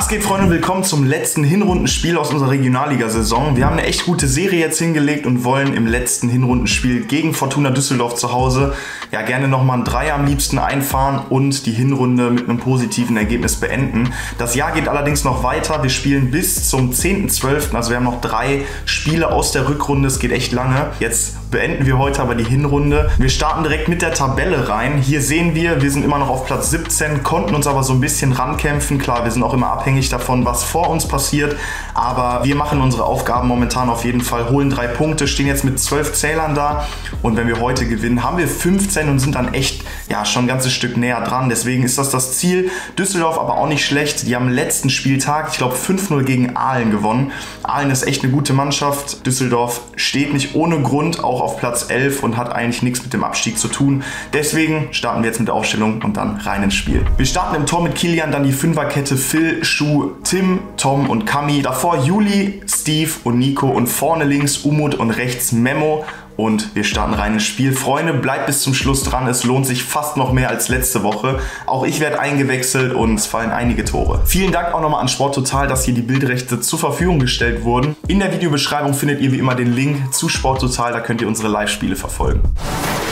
Was geht, Freunde? Willkommen zum letzten Hinrundenspiel aus unserer Regionalliga-Saison. Wir haben eine echt gute Serie jetzt hingelegt und wollen im letzten Hinrundenspiel gegen Fortuna Düsseldorf zu Hause ja gerne nochmal ein Dreier am liebsten einfahren und die Hinrunde mit einem positiven Ergebnis beenden. Das Jahr geht allerdings noch weiter. Wir spielen bis zum 10.12., also wir haben noch 3 Spiele aus der Rückrunde. Es geht echt lange. Jetzt beenden wir heute aber die Hinrunde. Wir starten direkt mit der Tabelle rein. Hier sehen wir sind immer noch auf Platz 17, konnten uns aber so ein bisschen rankämpfen. Klar, wir sind auch immer abhängig davon, was vor uns passiert, aber wir machen unsere Aufgaben momentan auf jeden Fall, holen 3 Punkte, stehen jetzt mit 12 Zählern da und wenn wir heute gewinnen, haben wir 15 und sind dann echt ja schon ein ganzes Stück näher dran. Deswegen ist das Ziel. Düsseldorf aber auch nicht schlecht. Die haben letzten Spieltag, ich glaube 5-0 gegen Aalen gewonnen. Aalen ist echt eine gute Mannschaft. Düsseldorf steht nicht ohne Grund auch auf Platz 11 und hat eigentlich nichts mit dem Abstieg zu tun. Deswegen starten wir jetzt mit der Aufstellung und dann rein ins Spiel. Wir starten im Tor mit Kilian, dann die Fünferkette Phil, Schuh, Tim, Tom und Kami. Davor Juli, Steve und Nico und vorne links Umut und rechts Memo. Und wir starten rein ins Spiel. Freunde, bleibt bis zum Schluss dran. Es lohnt sich fast noch mehr als letzte Woche. Auch ich werde eingewechselt und es fallen einige Tore. Vielen Dank auch nochmal an Sporttotal, dass hier die Bildrechte zur Verfügung gestellt wurden. In der Videobeschreibung findet ihr wie immer den Link zu Sporttotal. Da könnt ihr unsere Live-Spiele verfolgen.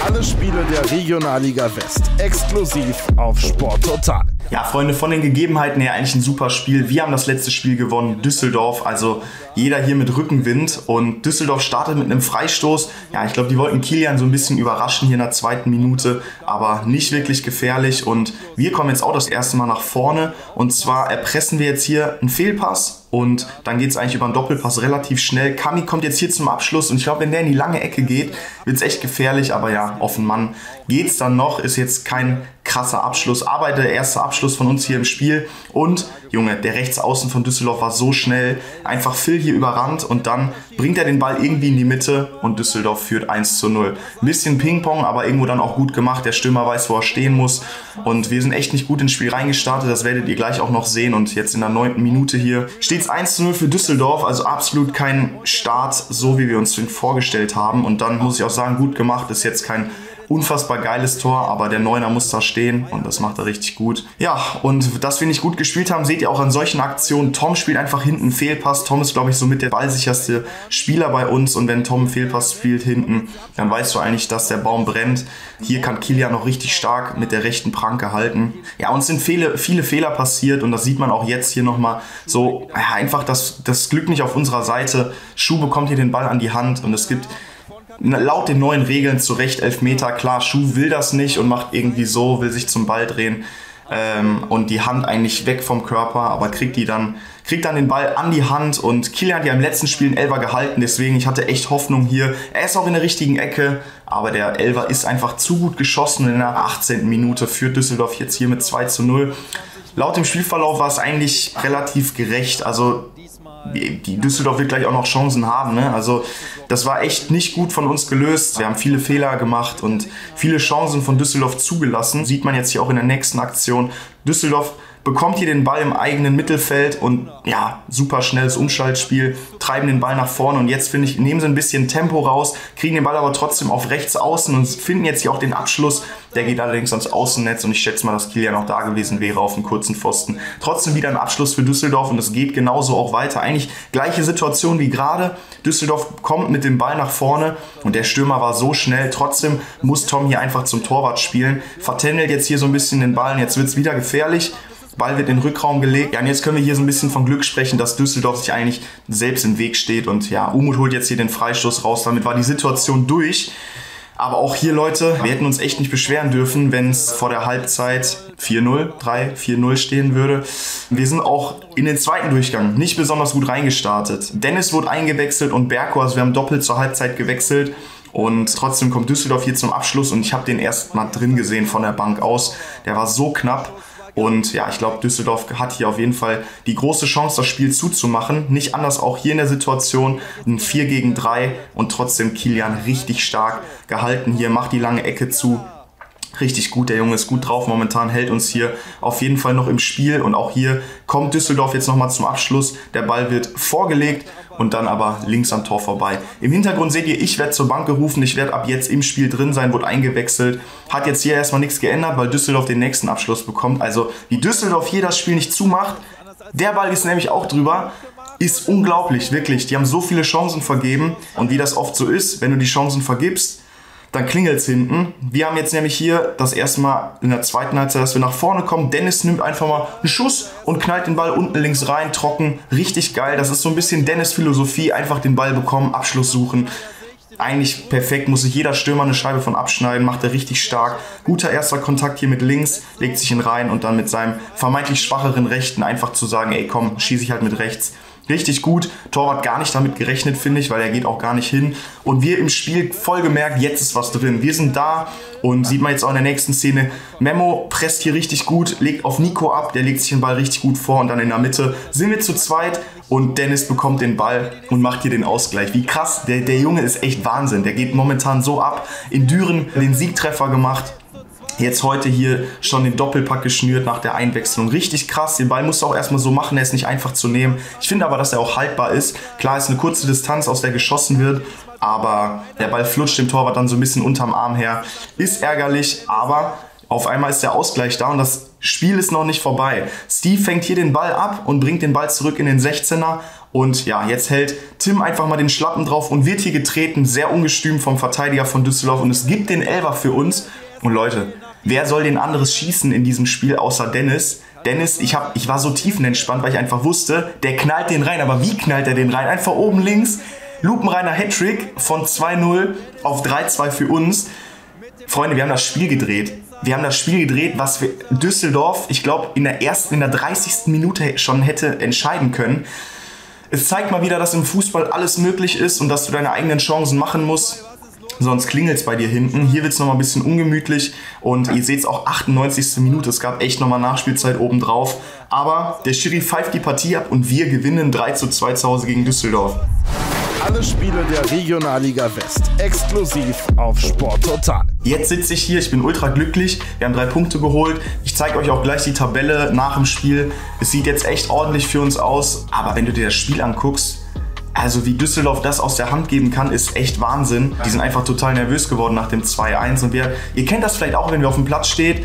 Alle Spiele der Regionalliga West exklusiv auf Sporttotal. Ja, Freunde, von den Gegebenheiten her eigentlich ein super Spiel. Wir haben das letzte Spiel gewonnen, Düsseldorf, also jeder hier mit Rückenwind und Düsseldorf startet mit einem Freistoß. Ja, ich glaube, die wollten Kilian so ein bisschen überraschen hier in der 2. Minute, aber nicht wirklich gefährlich und wir kommen jetzt auch das erste Mal nach vorne und zwar erpressen wir jetzt hier einen Fehlpass. Und dann geht es eigentlich über einen Doppelpass relativ schnell. Kami kommt jetzt hier zum Abschluss und ich glaube, wenn der in die lange Ecke geht, wird es echt gefährlich. Aber ja, auf den Mann geht es dann noch. Ist jetzt kein krasser Abschluss, aber der erste Abschluss von uns hier im Spiel. Und, Junge, der Rechtsaußen von Düsseldorf war so schnell. Einfach Phil hier überrannt und dann bringt er den Ball irgendwie in die Mitte und Düsseldorf führt 1:0. Ein bisschen Ping-Pong, aber irgendwo dann auch gut gemacht. Der Stürmer weiß, wo er stehen muss. Und wir sind echt nicht gut ins Spiel reingestartet. Das werdet ihr gleich auch noch sehen. Und jetzt in der 9. Minute hier steht es 1:0 für Düsseldorf. Also absolut kein Start, so wie wir uns den vorgestellt haben. Und dann muss ich auch sagen, gut gemacht. Ist jetzt kein unfassbar geiles Tor, aber der Neuner muss da stehen und das macht er richtig gut. Ja, und dass wir nicht gut gespielt haben, seht ihr auch an solchen Aktionen. Tom spielt einfach hinten einen Fehlpass. Tom ist, glaube ich, somit der ballsicherste Spieler bei uns und wenn Tom einen Fehlpass spielt hinten, dann weißt du eigentlich, dass der Baum brennt. Hier kann Kilian noch richtig stark mit der rechten Pranke halten. Ja, uns sind viele Fehler passiert und das sieht man auch jetzt hier nochmal so, ja, einfach das Glück nicht auf unserer Seite. Schuh bekommt hier den Ball an die Hand und es gibt laut den neuen Regeln zu Recht Elfmeter. Klar, Schuh will das nicht und macht irgendwie so, will sich zum Ball drehen und die Hand eigentlich weg vom Körper, aber kriegt dann den Ball an die Hand und Kilian hat ja im letzten Spiel einen Elfer gehalten, deswegen ich hatte echt Hoffnung hier. Er ist auch in der richtigen Ecke, aber der Elfer ist einfach zu gut geschossen und in der 18. Minute führt Düsseldorf jetzt hier mit 2:0. Laut dem Spielverlauf war es eigentlich relativ gerecht, also die Düsseldorf wird gleich auch noch Chancen haben, ne? Also das war echt nicht gut von uns gelöst. Wir haben viele Fehler gemacht und viele Chancen von Düsseldorf zugelassen. Sieht man jetzt hier auch in der nächsten Aktion. Düsseldorf bekommt hier den Ball im eigenen Mittelfeld und ja, super schnelles Umschaltspiel, treiben den Ball nach vorne und jetzt finde ich, nehmen sie ein bisschen Tempo raus, kriegen den Ball aber trotzdem auf rechts außen und finden jetzt hier auch den Abschluss. Der geht allerdings ans Außennetz und ich schätze mal, dass Kilian auch da gewesen wäre auf dem kurzen Pfosten. Trotzdem wieder ein Abschluss für Düsseldorf und es geht genauso auch weiter. Eigentlich gleiche Situation wie gerade. Düsseldorf kommt mit dem Ball nach vorne und der Stürmer war so schnell. Trotzdem muss Tom hier einfach zum Torwart spielen. Vertändelt jetzt hier so ein bisschen den Ball und jetzt wird es wieder gefährlich. Ball wird in den Rückraum gelegt. Ja, und jetzt können wir hier so ein bisschen von Glück sprechen, dass Düsseldorf sich eigentlich selbst im Weg steht. Und ja, Umut holt jetzt hier den Freistoß raus. Damit war die Situation durch. Aber auch hier, Leute, wir hätten uns echt nicht beschweren dürfen, wenn es vor der Halbzeit 4-0 stehen würde. Wir sind auch in den zweiten Durchgang nicht besonders gut reingestartet. Dennis wurde eingewechselt und Berko, also wir haben doppelt zur Halbzeit gewechselt. Und trotzdem kommt Düsseldorf hier zum Abschluss und ich habe den erst mal drin gesehen von der Bank aus. Der war so knapp. Und ja, ich glaube, Düsseldorf hat hier auf jeden Fall die große Chance, das Spiel zuzumachen. Nicht anders auch hier in der Situation. Ein 4-3 und trotzdem Kilian richtig stark gehalten hier, macht die lange Ecke zu. Richtig gut, der Junge ist gut drauf momentan, hält uns hier auf jeden Fall noch im Spiel und auch hier kommt Düsseldorf jetzt nochmal zum Abschluss. Der Ball wird vorgelegt und dann aber links am Tor vorbei. Im Hintergrund seht ihr, ich werde zur Bank gerufen, ich werde ab jetzt im Spiel drin sein, wurde eingewechselt. Hat jetzt hier erstmal nichts geändert, weil Düsseldorf den nächsten Abschluss bekommt. Also wie Düsseldorf hier das Spiel nicht zumacht, Der Ball ist nämlich auch drüber. Ist unglaublich, wirklich. Die haben so viele Chancen vergeben. Und wie das oft so ist, wenn du die Chancen vergibst, dann klingelt es hinten. Wir haben jetzt nämlich hier das erste Mal in der zweiten Halbzeit, dass wir nach vorne kommen. Dennis nimmt einfach mal einen Schuss und knallt den Ball unten links rein, trocken. Richtig geil. Das ist so ein bisschen Dennis-Philosophie. Einfach den Ball bekommen, Abschluss suchen. Eigentlich perfekt, muss sich jeder Stürmer eine Scheibe von abschneiden, macht er richtig stark. Guter erster Kontakt hier mit links, legt sich ihn rein und dann mit seinem vermeintlich schwacheren Rechten einfach zu sagen, ey komm, schieße ich halt mit rechts. Richtig gut, Torwart gar nicht damit gerechnet, finde ich, weil er geht auch gar nicht hin. Und wir im Spiel voll gemerkt, jetzt ist was drin. Wir sind da und sieht man jetzt auch in der nächsten Szene. Memo presst hier richtig gut, legt auf Nico ab, der legt sich den Ball richtig gut vor und dann in der Mitte sind wir zu zweit und Dennis bekommt den Ball und macht hier den Ausgleich. Wie krass, der Junge ist echt Wahnsinn, der geht momentan so ab. In Düren den Siegtreffer gemacht. Jetzt heute hier schon den Doppelpack geschnürt nach der Einwechslung. Richtig krass, den Ball musst du auch erstmal so machen, der ist nicht einfach zu nehmen. Ich finde aber, dass er auch haltbar ist. Klar ist eine kurze Distanz, aus der geschossen wird, aber der Ball flutscht dem Torwart dann so ein bisschen unterm Arm her. Ist ärgerlich, aber auf einmal ist der Ausgleich da und das Spiel ist noch nicht vorbei. Steve fängt hier den Ball ab und bringt den Ball zurück in den 16er. Und ja, jetzt hält Tim einfach mal den Schlappen drauf und wird hier getreten, sehr ungestüm vom Verteidiger von Düsseldorf. Und es gibt den Elfer für uns. Und Leute, wer soll denn anderes schießen in diesem Spiel außer Dennis? Dennis, ich war so tiefenentspannt, weil ich einfach wusste, der knallt den rein. Aber wie knallt er den rein? Einfach oben links, lupenreiner Hattrick von 2-0 auf 3-2 für uns. Freunde, wir haben das Spiel gedreht. Wir haben das Spiel gedreht, was wir Düsseldorf, ich glaube, in der 30. Minute schon hätte entscheiden können. Es zeigt mal wieder, dass im Fußball alles möglich ist und dass du deine eigenen Chancen machen musst. Sonst klingelt es bei dir hinten. Hier wird es nochmal ein bisschen ungemütlich und ihr seht es auch 98. Minute. Es gab echt nochmal Nachspielzeit obendrauf. Aber der Schiri pfeift die Partie ab und wir gewinnen 3-2 zu Hause gegen Düsseldorf. Alle Spiele der Regionalliga West exklusiv auf Sport Total. Jetzt sitze ich hier, ich bin ultra glücklich. Wir haben 3 Punkte geholt. Ich zeige euch auch gleich die Tabelle nach dem Spiel. Es sieht jetzt echt ordentlich für uns aus. Aber wenn du dir das Spiel anguckst, also wie Düsseldorf das aus der Hand geben kann, ist echt Wahnsinn. Die sind einfach total nervös geworden nach dem 2-1. Und ihr kennt das vielleicht auch, wenn ihr auf dem Platz steht.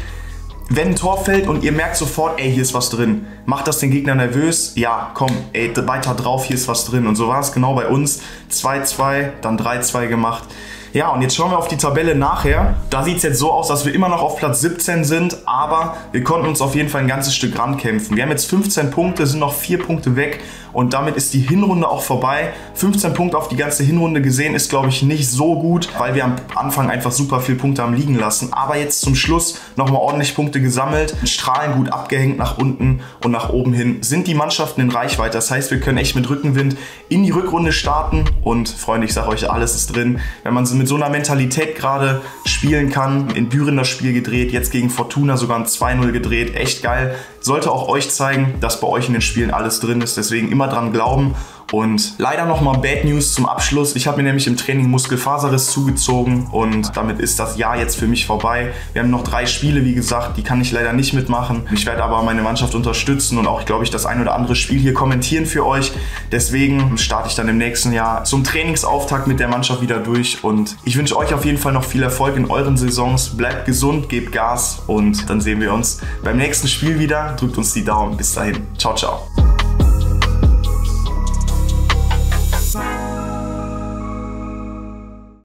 Wenn ein Tor fällt und ihr merkt sofort, ey, hier ist was drin. Macht das den Gegner nervös? Ja, komm, ey, weiter drauf, hier ist was drin. Und so war es genau bei uns. 2-2, dann 3-2 gemacht. Ja, und jetzt schauen wir auf die Tabelle nachher. Da sieht es jetzt so aus, dass wir immer noch auf Platz 17 sind, aber wir konnten uns auf jeden Fall ein ganzes Stück rankämpfen. Wir haben jetzt 15 Punkte, sind noch 4 Punkte weg und damit ist die Hinrunde auch vorbei. 15 Punkte auf die ganze Hinrunde gesehen ist, glaube ich, nicht so gut, weil wir am Anfang einfach super viele Punkte haben liegen lassen. Aber jetzt zum Schluss nochmal ordentlich Punkte gesammelt, Strahlen gut abgehängt nach unten und nach oben hin sind die Mannschaften in Reichweite. Das heißt, wir können echt mit Rückenwind in die Rückrunde starten und Freunde, ich sage euch, alles ist drin. Wenn man mit so einer Mentalität gerade spielen kann, in Düren das Spiel gedreht, jetzt gegen Fortuna sogar ein 2-0 gedreht, echt geil. Sollte auch euch zeigen, dass bei euch in den Spielen alles drin ist, deswegen immer dran glauben. Und leider nochmal Bad News zum Abschluss. Ich habe mir nämlich im Training Muskelfaserriss zugezogen und damit ist das Jahr jetzt für mich vorbei. Wir haben noch 3 Spiele, wie gesagt, die kann ich leider nicht mitmachen. Ich werde aber meine Mannschaft unterstützen und auch, glaube ich, das ein oder andere Spiel hier kommentieren für euch. Deswegen starte ich dann im nächsten Jahr zum Trainingsauftakt mit der Mannschaft wieder durch und ich wünsche euch auf jeden Fall noch viel Erfolg in euren Saisons. Bleibt gesund, gebt Gas und dann sehen wir uns beim nächsten Spiel wieder. Drückt uns die Daumen. Bis dahin. Ciao, ciao.